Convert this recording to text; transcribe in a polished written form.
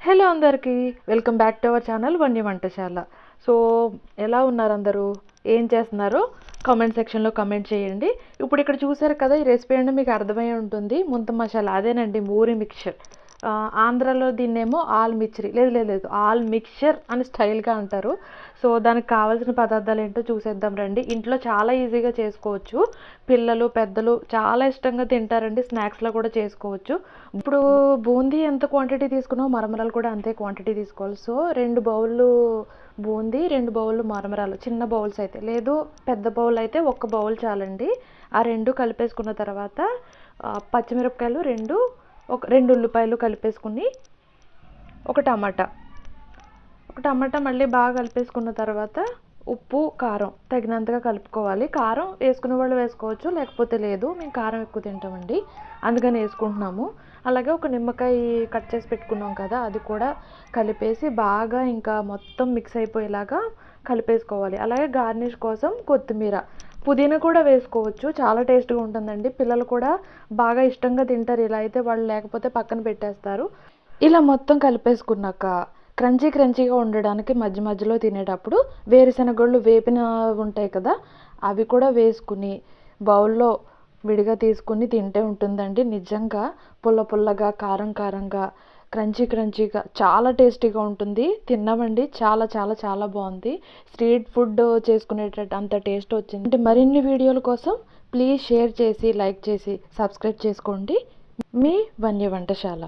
Hello అందరికీ welcome back to our channel వన్య వంటశాల. So ఎలా ఉన్నారు అందరూ, ఏం చేస్తున్నారు కామెంట్ సెక్షన్లో కామెంట్ చేయండి. ఇప్పుడు ఇక్కడ చూసారు కదా, ఈ రెసిపీ అంటే మీకు అర్థమై ఉంటుంది. ముంత మసాలా అదేనండి, మూరి మిక్చర్. ఆంధ్రాలో దీన్నేమో ఆల్ మిక్చరీ, లేదు ఆల్ మిక్చర్ అని స్టైల్గా అంటారు. సో దానికి కావాల్సిన పదార్థాలు ఏంటో చూసేద్దాం రండి. ఇంట్లో చాలా ఈజీగా చేసుకోవచ్చు, పిల్లలు పెద్దలు చాలా ఇష్టంగా తింటారండి. స్నాక్స్లో కూడా చేసుకోవచ్చు. ఇప్పుడు బూందీ ఎంత క్వాంటిటీ తీసుకున్నామో మరమరాలు కూడా అంతే క్వాంటిటీ తీసుకోవాలి. సో 2 బౌళ్ళు బూందీ, 2 బౌళ్ళు మరమరాలు, చిన్న బౌల్స్ అయితే, లేదు పెద్ద బౌల్ అయితే 1 బౌల్ చాలండి. ఆ 2 కలిపేసుకున్న తర్వాత పచ్చిమిరపకాయలు 2 ఉల్లిపాయలు కలిపేసుకుని ఒక టమాటా మళ్ళీ బాగా కలిపేసుకున్న తర్వాత ఉప్పు కారం తగినంతగా కలుపుకోవాలి. కారం వేసుకునే వాళ్ళు వేసుకోవచ్చు, లేకపోతే లేదు. మేము కారం ఎక్కువ తింటామండి, అందుకని వేసుకుంటున్నాము. అలాగే ఒక నిమ్మకాయ కట్ చేసి పెట్టుకున్నాం కదా, అది కూడా కలిపేసి బాగా ఇంకా మొత్తం మిక్స్ అయిపోయేలాగా కలిపేసుకోవాలి. అలాగే గార్నిష్ కోసం కొత్తిమీర, పుదీనా కూడా వేసుకోవచ్చు, చాలా టేస్ట్గా ఉంటుందండి. పిల్లలు కూడా బాగా ఇష్టంగా తింటారు ఇలా అయితే. వాళ్ళు లేకపోతే పక్కన పెట్టేస్తారు. ఇలా మొత్తం కలిపేసుకున్నాక క్రంచీగా ఉండడానికి మధ్య మధ్యలో తినేటప్పుడు వేరుశనగళ్ళు వేపిన ఉంటాయి కదా, అవి కూడా వేసుకుని బౌల్లో విడిగా తీసుకుని తింటే ఉంటుందండి. నిజంగా పుల్లగా కారంగా క్రంచీగా చాలా టేస్టీగా ఉంటుంది. తిన్నామండి, చాలా చాలా చాలా బాగుంది. స్ట్రీట్ ఫుడ్ చేసుకునేటట్టు అంత టేస్ట్ వచ్చింది. అంటే మరిన్ని వీడియోల కోసం ప్లీజ్ షేర్ చేసి, లైక్ చేసి, సబ్స్క్రైబ్ చేసుకోండి. మీ వన్య వంటశాల.